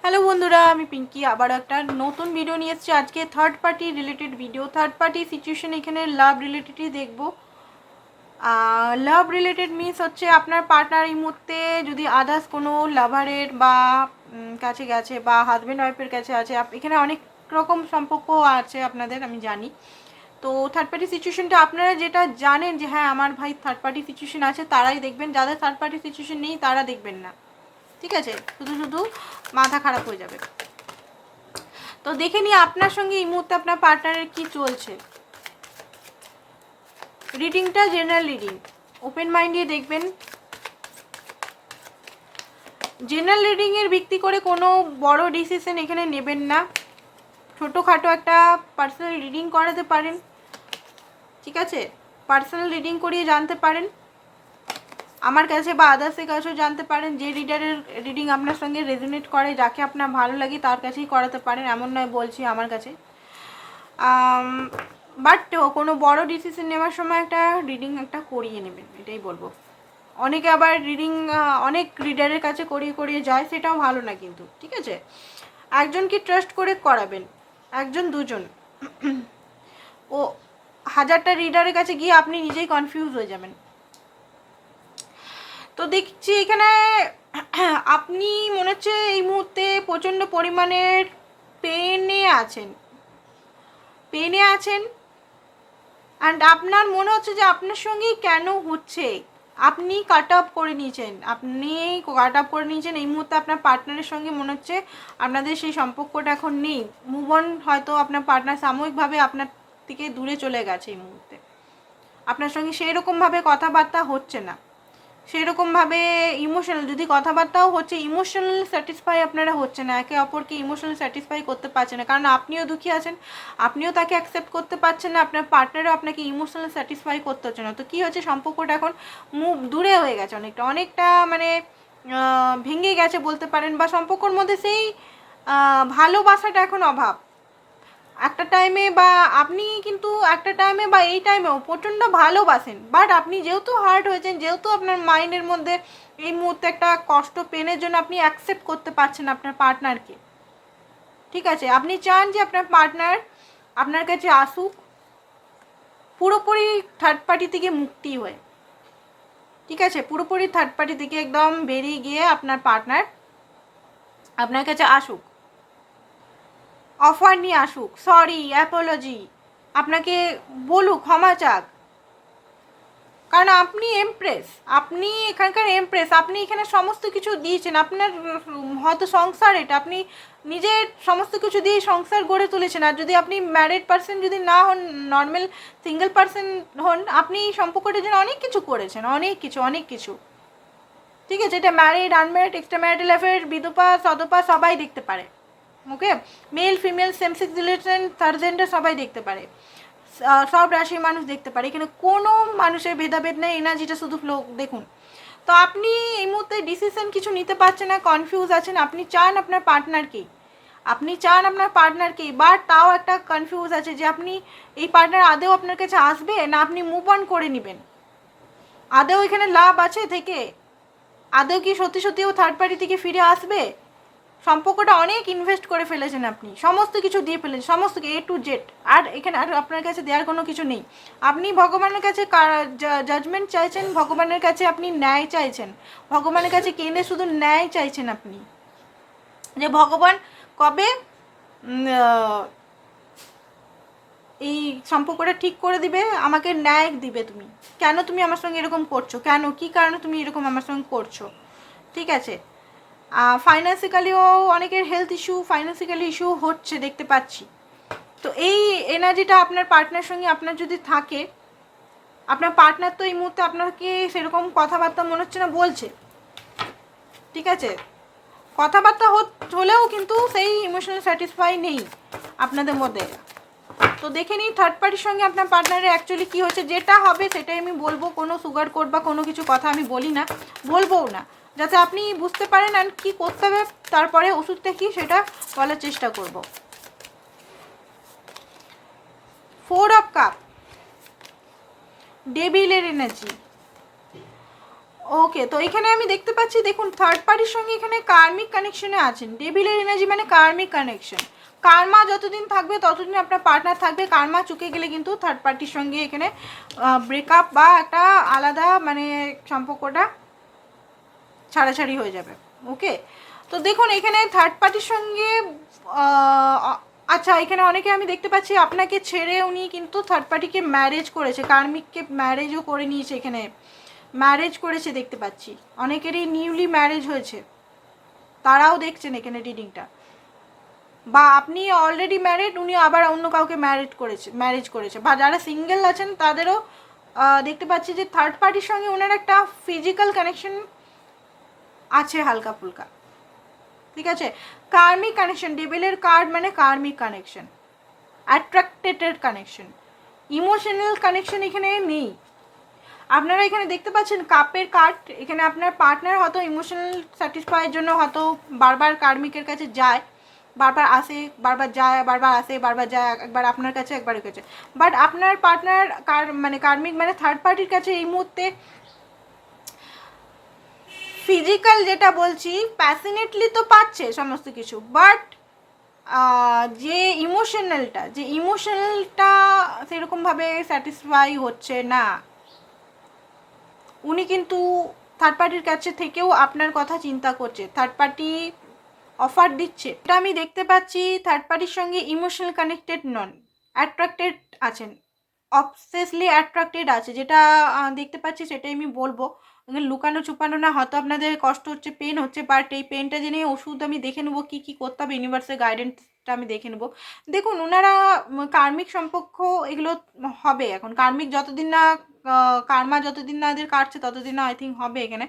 Hello বন্ধুরা, আমি পিঙ্কি আবার একটা নতুন ভিডিও নিয়ে এসেছি। আজকে third party related video. Third party situation এখানে লাভ রিলেটেডই দেখবো। লাভ রিলেটেড মিনস হচ্ছে আপনার পার্টনার এই মুহূর্তে যদি আদার্স কোনো লাভারের বা কাছে গেছে বা হাজব্যান্ড ওয়াইফের কাছে আছে। এখানে অনেক রকম সম্পর্ক আছে আপনাদের, আমি জানি। তো থার্ড পার্টি সিচুয়েশনটা আপনারা যেটা জানেন যে হ্যাঁ আমার ভাই থার্ড পার্টি সিচুয়েশন আছে তারাই দেখবেন, যাদের থার্ড পার্টি সিচুয়েশন নেই তারা দেখবেন না। ঠিক আছে, শুধু শুধু মাথা খারাপ হয়ে যাবে। তো দেখে নিই আপনার সঙ্গে এই মুহূর্তে আপনার পার্টনারের কি চলছে। রিডিংটা জেনারেল রিডিং, ওপেন মাইন্ড দিয়ে দেখবেন। জেনারেল রিডিংয়ের ভিত্তি করে কোনো বড় ডিসিশন এখানে নেবেন না। ছোটোখাটো একটা পার্সোনাল রিডিং করাতে পারেন, ঠিক আছে? পার্সোনাল রিডিং করিয়ে জানতে পারেন আমার কাছে বা আদার্সের কাছেও জানতে পারেন। যে রিডারের রিডিং আপনার সঙ্গে রেজোনেট করে, যাকে আপনার ভালো লাগে তার কাছেই করাতে পারেন, এমন নয় বলছি আমার কাছে। বাট কোনো বড় ডিসিশন নেওয়ার সময় একটা রিডিং একটা করিয়ে নেবেন, এটাই বলবো। অনেকে আবার রিডিং অনেক রিডারের কাছে করিয়ে করিয়ে যায়, সেটাও ভালো না কিন্তু, ঠিক আছে? একজনকে ট্রাস্ট করে করাবেন, একজন দুজন। ও হাজারটা রিডারের কাছে গিয়ে আপনি নিজেই কনফিউজ হয়ে যাবেন। তো দেখছি এখানে আপনি মনে হচ্ছে এই মুহূর্তে প্রচণ্ড পরিমাণের পেনে আছেন, অ্যান্ড আপনার মনে হচ্ছে যে আপনার সঙ্গেই কেন হচ্ছে। আপনি কাট আপ করে নিয়েছেন, এই মুহূর্তে আপনার পার্টনারের সঙ্গে মনে হচ্ছে আপনাদের সেই সম্পর্কটা এখন নেই। মুভ অন, হয়তো আপনার পার্টনার সাময়িকভাবে আপনার থেকে দূরে চলে গেছে। এই মুহূর্তে আপনার সঙ্গে সেই রকমভাবে কথাবার্তা হচ্ছে না, সেরকমভাবে ইমোশনাল, যদি কথাবার্তাও হচ্ছে ইমোশনাল স্যাটিসফাই আপনারা হচ্ছে না, একে অপরকে ইমোশনাল স্যাটিসফাই করতে পারছে না। কারণ আপনিও দুঃখী আছেন, আপনিও তাকে অ্যাকসেপ্ট করতে পারছেন না, আপনার পার্টনারও আপনাকে ইমোশনাল স্যাটিসফাই করতে হচ্ছে না। তো কী হচ্ছে, সম্পর্কটা এখন দূরে হয়ে গেছে, অনেকটা মানে ভেঙে গেছে বলতে পারেন, বা সম্পর্কর মধ্যে সেই ভালোবাসাটা এখন অভাব। একটা টাইমে বা আপনি কিন্তু একটা টাইমে বা এই টাইমেও প্রচণ্ড ভালোবাসেন, বাট আপনি যেহেতু হার্ট হয়েছেন, যেহেতু আপনার মাইন্ডের মধ্যে এই মুহূর্তে একটা কষ্ট, পেনের জন্য আপনি অ্যাকসেপ্ট করতে পারছেন আপনার পার্টনারকে। ঠিক আছে, আপনি চান যে আপনার পার্টনার আপনার কাছে আসুক পুরোপুরি থার্ড পার্টি থেকে মুক্তি হয়ে। ঠিক আছে, পুরোপুরি থার্ড পার্টি থেকে একদম বেরিয়ে গিয়ে আপনার পার্টনার আপনার কাছে আসুক, অফার নিয়ে আসুক, সরি, অ্যাপোলজি, আপনাকে বলুক, ক্ষমা চাক। কারণ আপনি এমপ্রেস, আপনি এখানকার এমপ্রেস, আপনি এখানে সমস্ত কিছু দিয়েছেন। আপনার হয়তো সংসার, এটা আপনি নিজের সমস্ত কিছু দিয়ে সংসার গড়ে তুলেছেন। আর যদি আপনি ম্যারিড পার্সন যদি না হন, নর্মাল সিঙ্গেল পার্সন হন, আপনি এই সম্পর্কটার জন্য অনেক কিছু করেছেন, অনেক কিছু। ঠিক আছে, এটা married, unmarried, extra marital affair, বিধবা সদপা সবাই দেখতে পারে। Okay, male female same sex relation, third gender সবাই দেখতে পারে, সব রাশির মানুষ দেখতে পারে। এখানে কোনো মানুষের ভেদাভেদ নেই, এনার্জিটা শুধু ফ্লো দেখুন। তো আপনি এই মুহূর্তে ডিসিশন কিছু নিতে পারছেন না, কনফিউজ আছেন। আপনি চান আপনার পার্টনারকেই, বাট তাও একটা কনফিউজ আছে যে আপনি এই পার্টনার আদেও আপনার কাছে আসবে না, আপনি মুভ অন করে নেবেন। আদেও এখানে লাভ আছে থেকে, আদেও কি সত্যি ও থার্ড পার্টি থেকে ফিরে আসবে? সম্পর্কটা অনেক ইনভেস্ট করে ফেলেছেন আপনি, সমস্ত কিছু দিয়ে ফেলেছেন, সমস্ত A to Z। আর এখানে আর আপনার কাছে দেওয়ার কোনো কিছু নেই। আপনি ভগবানের কাছে জাজমেন্ট চাইছেন, ভগবানের কাছে আপনি ন্যায় চাইছেন, ভগবানের কাছে কেঁদে শুধু ন্যায় চাইছেন আপনি, যে ভগবান কবে এই সম্পর্কটা ঠিক করে দিবে, আমাকে ন্যায় দিবে। তুমি কেন, তুমি আমার সঙ্গে এরকম করছো কেন, কী কারণে তুমি এরকম আমার সঙ্গে করছো? ঠিক আছে, ফাইন্যান্সিক্যালিও অনেকের হেলথ ইস্যু, ফাইন্যান্সিক্যালি ইস্যু হচ্ছে দেখতে পাচ্ছি। তো এই এনার্জিটা আপনার পার্টনার সঙ্গে আপনার যদি থাকে, আপনার পার্টনার তো এই মুহূর্তে আপনাকে সেরকম কথাবার্তা মনে হচ্ছে না বলছে। ঠিক আছে, কথাবার্তা হলেও কিন্তু সেই ইমোশনাল স্যাটিসফাই নেই আপনাদের মধ্যে। তো দেখে নিই থার্ড পার্টির সঙ্গে আপনার পার্টনারের অ্যাকচুয়ালি কী হচ্ছে। যেটা হবে সেটাই আমি বলবো, কোনো সুগার কোট বা কোনো কিছু কথা আমি বলি না, বলবোও না, যাতে আপনি বুঝতে পারেন আর কী করতে হবে, তারপরে ওষুধটা কী সেটা বলার চেষ্টা করব। 4 অফ কাপ, ডেভিলের এনার্জি, ওকে, তো এখানে আমি দেখতে পাচ্ছি, দেখুন থার্ড পার্টির সঙ্গে এখানে কার্মিক কানেকশনে আছেন। ডেভিলের এনার্জি মানে কার্মিক কানেকশন। কার্মা যতদিন থাকবে ততদিন আপনার পার্টনার থাকবে। কার্মা চুকে গেলে কিন্তু থার্ড পার্টির সঙ্গে এখানে ব্রেকআপ বা একটা আলাদা মানে সম্পর্কটা ছাড়াছাড়ি হয়ে যাবে। ওকে, তো দেখুন এখানে থার্ড পার্টির সঙ্গে আচ্ছা, এখানে অনেকে আমি দেখতে পাচ্ছি আপনাকে ছেড়ে উনি কিন্তু থার্ড পার্টিকে ম্যারেজ করেছে, কার্মিককে ম্যারেজও করে নিয়েছে, এখানে ম্যারেজ করেছে দেখতে পাচ্ছি। অনেকেরই নিউলি ম্যারেজ হয়েছে, তারাও দেখছেন এখানে রিডিংটা। বা আপনি অলরেডি ম্যারিড, উনি আবার অন্য কাউকে ম্যারেজ করেছে। বা যারা সিঙ্গেল আছেন তাদেরও দেখতে পাচ্ছি যে থার্ড পার্টির সঙ্গে ওনার একটা ফিজিক্যাল কানেকশন আছে হালকা ফুলকা। ঠিক আছে, কার্মিক কানেকশন, ডেভিলের কার্ড মানে karmic connection, attracted connection. Emotional connection এখানে নেই। আপনারা এখানে দেখতে পাচ্ছেন কাপের কার্ড। এখানে আপনার পার্টনার হয়তো ইমোশনাল স্যাটিসফাইয়ের জন্য হয়তো বারবার কার্মিকের কাছে যায়, বারবার আসে, বারবার যায়, বারবার আসে, বারবার যায়, একবার আপনার কাছে, একবার ওর কাছে। বাট আপনার পার্টনার মানে কার্মিক মানে থার্ড পার্টির কাছে এই মুহূর্তে ফিজিক্যাল যেটা বলছি প্যাশনেটলি তো পাচ্ছে সমস্ত কিছু, বাট যে ইমোশনালটা সেরকমভাবে স্যাটিসফাই হচ্ছে না। উনি কিন্তু থার্ড পার্টির কাছে থেকেও আপনার কথা চিন্তা করছে, থার্ড পার্টি অফার দিচ্ছে, এটা আমি দেখতে পাচ্ছি। থার্ড পার্টির সঙ্গে ইমোশনাল কানেক্টেড নন, অ্যাট্রাক্টেড আছেন, অবসেসলি অ্যাট্রাক্টেড আছে, যেটা দেখতে পাচ্ছি সেটাই আমি বলবো। লুকানো চুপানো না, হয়তো আপনাদের কষ্ট হচ্ছে, পেন হচ্ছে, বাট এই পেনটা জেনে ওষুধ আমি দেখে নেবো কী কী করতে হবে, ইউনিভার্সের গাইডেন্সটা আমি দেখে নেবো। দেখুন ওনারা কার্মিক সম্পর্ক এগুলো হবে এখন, কার্মিক যতদিন না কার্মা যতদিন না এদের কাটছে ততদিন না আই থিঙ্ক হবে এখানে।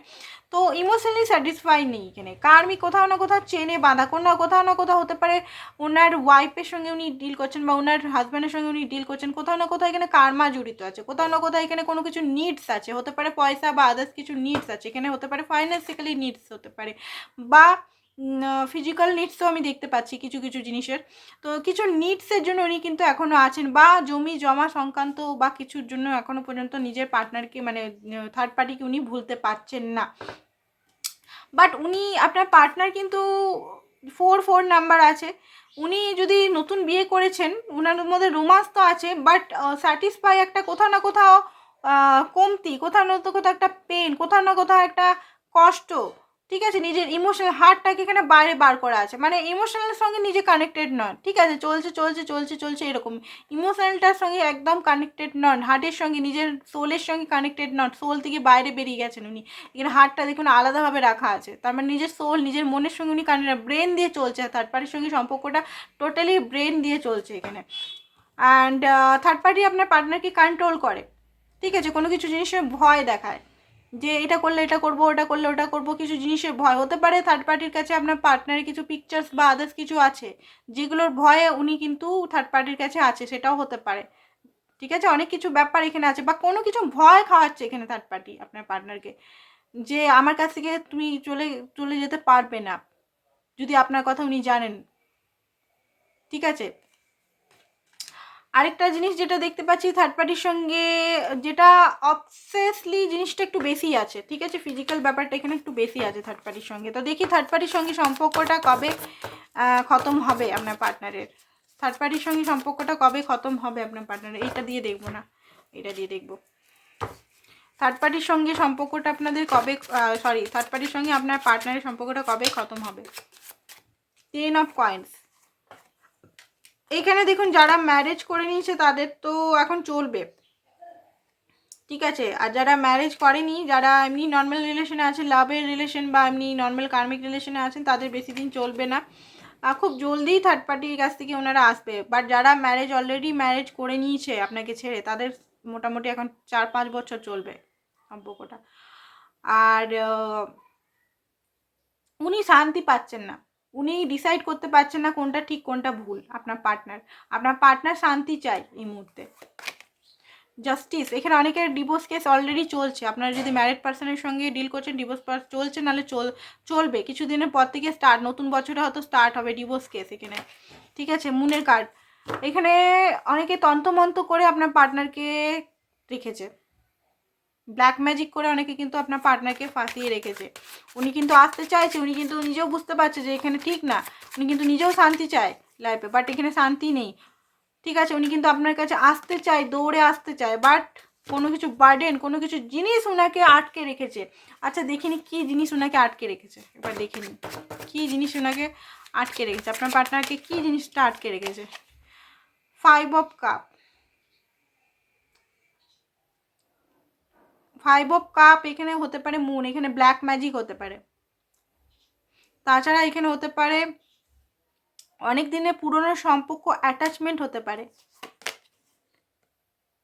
তো ইমোশনালি স্যাটিসফাই নেই এখানে, কার্মিক কোথাও না কোথাও চেনে বাঁধা, কোথাও না কোথাও হতে পারে ওনার ওয়াইফের সঙ্গে উনি ডিল করছেন বা ওনার হাজব্যান্ডের সঙ্গে উনি ডিল করছেন, কোথাও না কোথাও এখানে কার্মা জড়িত আছে, কোথাও না কোথাও এখানে কোনো কিছু নিডস আছে, হতে পারে পয়সা বা আদার্স কিছু নিডস আছে এখানে, হতে পারে ফাইন্যান্সিক্যালি নিডস হতে পারে, বা ফিজিক্যাল নিডসও আমি দেখতে পাচ্ছি কিছু কিছু জিনিসের। তো কিছু নিডসের জন্য উনি কিন্তু এখনও আছেন, বা জমি জমা সংক্রান্ত বা কিছুর জন্য এখনও পর্যন্ত নিজের পার্টনারকে মানে থার্ড পার্টিকে উনি ভুলতে পারছেন না। বাট উনি আপনার পার্টনার কিন্তু 4 নাম্বার আছে, উনি যদি নতুন বিয়ে করেছেন ওনার মধ্যে রোমান্স তো আছে, বাট স্যাটিসফাই একটা কোথাও না কোথাও কমতি, কোথাও না কোথাও একটা পেন, কোথাও না কোথাও একটা কষ্ট। ঠিক আছে, নিজের ইমোশনাল হার্টটাকে এখানে বাইরে বার করা আছে, মানে ইমোশনালের সঙ্গে নিজে কানেক্টেড নন। ঠিক আছে, চলছে চলছে চলছে চলছে এরকম, ইমোশনালটার সঙ্গে একদম কানেক্টেড নন, হার্টের সঙ্গে নিজের সোলের সঙ্গে কানেক্টেড নন, সোল থেকে বাইরে বেরিয়ে গেছেন উনি। এখানে হার্টটা দেখুন আলাদাভাবে রাখা আছে, তার মানে নিজের সোল নিজের মনের সঙ্গে উনি কানেক্টেড, ব্রেন দিয়ে চলছে, থার্ড পার্টির সঙ্গে সম্পর্কটা টোটালি ব্রেন দিয়ে চলছে এখানে। অ্যান্ড থার্ড পার্টি আপনার পার্টনারকে কন্ট্রোল করে। ঠিক আছে, কোনো কিছু জিনিসের ভয় দেখায় যে এটা করলে এটা করবো, ওটা করলে ওটা করবো, কিছু জিনিসের ভয় হতে পারে থার্ড পার্টির কাছে আপনার পার্টনারের কিছু পিকচার্স বা আদার্স কিছু আছে যেগুলোর ভয়ে উনি কিন্তু থার্ড পার্টির কাছে আছে, সেটাও হতে পারে। ঠিক আছে, অনেক কিছু ব্যাপার এখানে আছে, বা কোনো কিছু ভয় খাওয়াচ্ছে এখানে থার্ড পার্টি আপনার পার্টনারকে, যে আমার কাছ থেকে তুমি চলে চলে যেতে পারবে না যদি আপনার কথা উনি জানেন। ঠিক আছে, আরেকটা জিনিস যেটা দেখতে পাচ্ছি থার্ড পার্টির সঙ্গে, যেটা অবসেসলি জিনিসটা একটু বেশি আছে। ঠিক আছে, ফিজিক্যাল ব্যাপারটা এখানে একটু বেশি আছে থার্ড পার্টির সঙ্গে। তো দেখি থার্ড পার্টির সঙ্গে সম্পর্কটা কবে খতম হবে আপনার পার্টনারের, থার্ড পার্টির সঙ্গে সম্পর্কটা কবে খতম হবে আপনার পার্টনারের। এইটা দিয়ে দেখবো না, এটা দিয়ে দেখবো থার্ড পার্টির সঙ্গে সম্পর্কটা আপনাদের কবে, থার্ড পার্টির সঙ্গে আপনার পার্টনারের সম্পর্কটা কবে খতম হবে। 10 অফ কয়েন্স। এখানে দেখুন যারা ম্যারেজ করে নিয়েছে তাদের তো এখন চলবে। ঠিক আছে, আর যারা ম্যারেজ করেনি, যারা এমনি নর্মাল রিলেশনে আছে, লাভের রিলেশন বা এমনি নর্মাল কার্মিক রিলেশনে আছেন, তাদের বেশি দিন চলবে না, খুব জলদি থার্ড পার্টির কাছ থেকে ওনারা আসবে। বাট যারা অলরেডি ম্যারেজ করে নিয়েছে আপনাকে ছেড়ে, তাদের মোটামুটি এখন 4-5 বছর চলবে সম্পর্কটা। আর উনি শান্তি পাচ্ছেন না, উনি ডিসাইড করতে পারছেন না কোনটা ঠিক কোনটা ভুল। আপনার পার্টনার শান্তি চাই এই মুহূর্তে। জাস্টিস, এখানে অনেকের ডিভোর্স কেস অলরেডি চলছে, আপনারা যদি ম্যারিড পার্সনের সঙ্গে ডিল করছেন ডিভোর্স চলছে, নাহলে চলবে কিছুদিনের পর থেকে স্টার্ট, নতুন বছরে হয়তো স্টার্ট হবে ডিভোর্স কেস এখানে। ঠিক আছে, মুনের কার্ড এখানে অনেকে তন্ত্রমন্ত্র করে আপনার পার্টনারকে রেখেছে। ব্ল্যাক ম্যাজিক করে অনেকে কিন্তু আপনার পার্টনারকে ফাঁসিয়ে রেখেছে। উনি কিন্তু আসতে চাইছে, উনি কিন্তু নিজেও বুঝতে পারছে যে এখানে ঠিক না, উনি কিন্তু নিজেও শান্তি চায় লাইফে, বাট এখানে শান্তি নেই। ঠিক আছে, উনি কিন্তু আপনার কাছে আসতে চায়, দৌড়ে আসতে চায়, বাট কোনো কিছু বার্ডেন, কোনো কিছু জিনিস ওনাকে আটকে রেখেছে। আচ্ছা দেখিনি কী জিনিস ওনাকে আটকে রেখেছে, এবার দেখে নিন কী জিনিস ওনাকে আটকে রেখেছে, আপনার পার্টনারকে কী জিনিসটা আটকে রেখেছে। 5 অফ কাপ, 5 অফ কাপ এখানে হতে পারে মুন, এখানে ব্ল্যাক ম্যাজিক হতে পারে। তাছাড়া এখানে হতে পারে অনেক দিনের পুরনো সম্পর্ক, অ্যাটাচমেন্ট হতে পারে।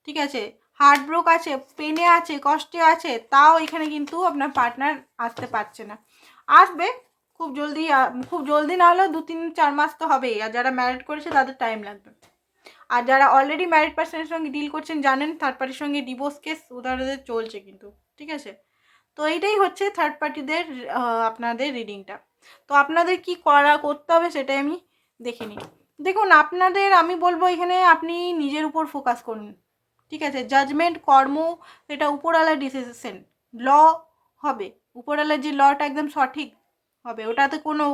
ঠিক আছে, হার্টব্রোক আছে, পেনে আছে, কষ্টে আছে, তাও এখানে কিন্তু আপনার পার্টনার আসতে পারছে না। আসবে খুব জলদি, খুব জলদি না হলেও 2-3-4 মাস তো হবেই। আর যারা ম্যারিড করেছে তাদের টাইম লাগবে। আর যারা অলরেডি ম্যারিড পার্সনের সঙ্গে ডিল করছেন জানেন থার্ড পার্টির সঙ্গে ডিভোর্স কেস ওদের চলছে কিন্তু। ঠিক আছে, তো এইটাই হচ্ছে থার্ড পার্টিদের আপনাদের রিডিংটা। তো আপনাদের কি করতে হবে সেটাই আমি দেখে নিই। দেখুন আপনাদের আমি বলবো এখানে আপনি নিজের উপর ফোকাস করুন। ঠিক আছে, জাজমেন্ট, কর্ম, এটা উপরওয়ালার ডিসিশন, ল হবে, উপরওয়ালার যে লটা একদম সঠিক হবে, ওটাতে কোনো,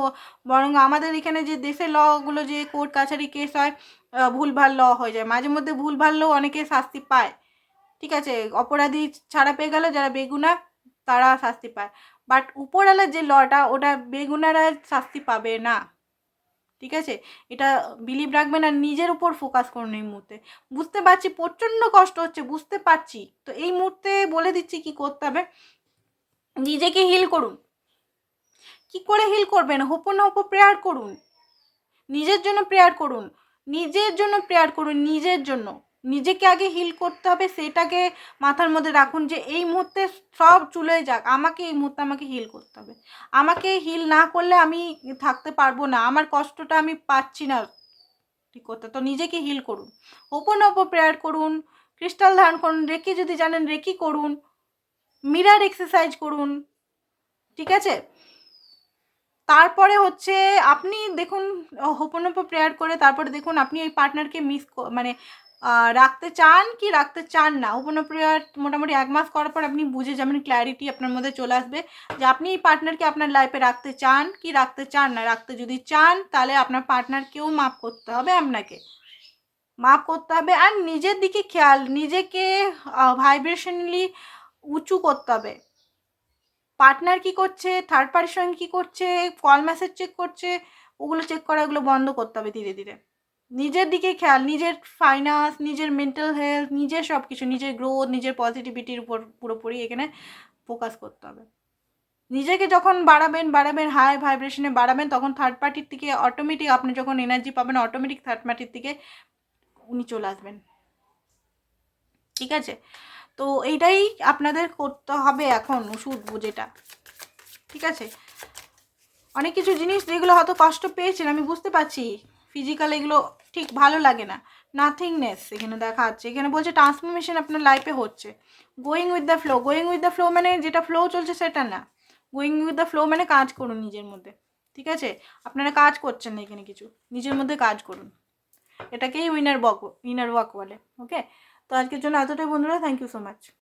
বরং আমাদের এখানে যে দেশের লগুলো যে কোর্ট কাছারি কেস হয়, ভুলভাল ল হয়ে যায় মাঝে মধ্যে, ভুলভাল ল অনেকে শাস্তি পায়। ঠিক আছে, অপরাধী ছাড়া পেয়ে গেল, যারা বেগুনা তারা শাস্তি পায়, বাট উপরওয়ালার যে লটা ওটা বেগুনারা শাস্তি পাবে না। ঠিক আছে, এটা বিলিভ রাখবেন আর নিজের উপর ফোকাস করুন এই মুহূর্তে। বুঝতে পারছি প্রচণ্ড কষ্ট হচ্ছে, বুঝতে পারছি, তো এই মুহূর্তে বলে দিচ্ছি কি করতে হবে। নিজেকে হিল করুন। কি করে হিল করবেন? হোপো প্রেয়ার করুন, নিজের জন্য প্রেয়ার করুন, নিজের জন্য প্রেয়ার করুন, নিজের জন্য। নিজেকে আগে হিল করতে হবে, সেটাকে মাথার মধ্যে রাখুন যে এই মুহূর্তে সব চলে যাক, আমাকে এই মুহূর্তে আমাকে হিল করতে হবে। আমাকে হিল না করলে আমি থাকতে পারবো না, আমার কষ্টটা আমি পাচ্ছি না ঠিক করতে। তো নিজেকে হিল করুন, হোপো প্রেয়ার করুন, ক্রিস্টাল ধারণ করুন, রেকি যদি জানেন রেকি করুন, মিরার এক্সারসাইজ করুন। ঠিক আছে, তারপরে হচ্ছে আপনি দেখুন হোপো প্রেয়ার করে তারপরে দেখুন আপনি ওই পার্টনারকে মানে রাখতে চান কি রাখতে চান না। হোপো প্রেয়ার মোটামুটি 1 মাস করার পর আপনি বুঝে যাবেন, ক্ল্যারিটি আপনার মধ্যে চলে আসবে যে আপনি এই পার্টনারকে আপনার লাইফে রাখতে চান কি রাখতে চান না। রাখতে যদি চান তাহলে আপনার পার্টনারকেও মাপ করতে হবে, আপনাকে মাপ করতে হবে, আর নিজের দিকে খেয়াল, নিজেকে ভাইব্রেশনালি উঁচু করতে হবে। পার্টনার কি করছে, থার্ড পার্টির সঙ্গে কী করছে, কল মেসেজ চেক করছে, ওগুলো চেক করা, ওগুলো বন্ধ করতে হবে ধীরে ধীরে। নিজের দিকে খেয়াল, নিজের ফাইন্যান্স, নিজের মেন্টাল হেলথ, নিজের সব কিছু, নিজের গ্রোথ, নিজের পজিটিভিটির উপর পুরোপুরি এখানে ফোকাস করতে হবে। নিজেকে যখন বাড়াবেন হাই ভাইব্রেশনে বাড়াবেন, তখন থার্ড পার্টির থেকে অটোমেটিক আপনি যখন এনার্জি পাবেন, অটোমেটিক থার্ড পার্টির থেকে উনি চলে আসবেন। ঠিক আছে, তো এইটাই আপনাদের করতে হবে এখন, ওষুধ যেটা। ঠিক আছে, অনেক কিছু জিনিস যেগুলো হয়তো কষ্ট পেয়েছেন আমি বুঝতে পারছি, ফিজিক্যাল এগুলো ঠিক ভালো লাগে না, নাথিংনেস এখানে দেখা যাচ্ছে। এখানে বলছে ট্রান্সফরমেশন আপনার লাইফে হচ্ছে, going with the flow. Going with the flow মানে যেটা ফ্লো চলছে সেটা না, গোয়িং উইথ দ্য ফ্লো মানে কাজ করুন নিজের মধ্যে। ঠিক আছে, আপনারা কাজ করছেন না এখানে কিছু, নিজের মধ্যে কাজ করুন, এটাকেই ইনার ওয়াক বলে। ওকে, তো আজকের জন্য এতটাই বন্ধুরা, থ্যাংক ইউ সো মাচ।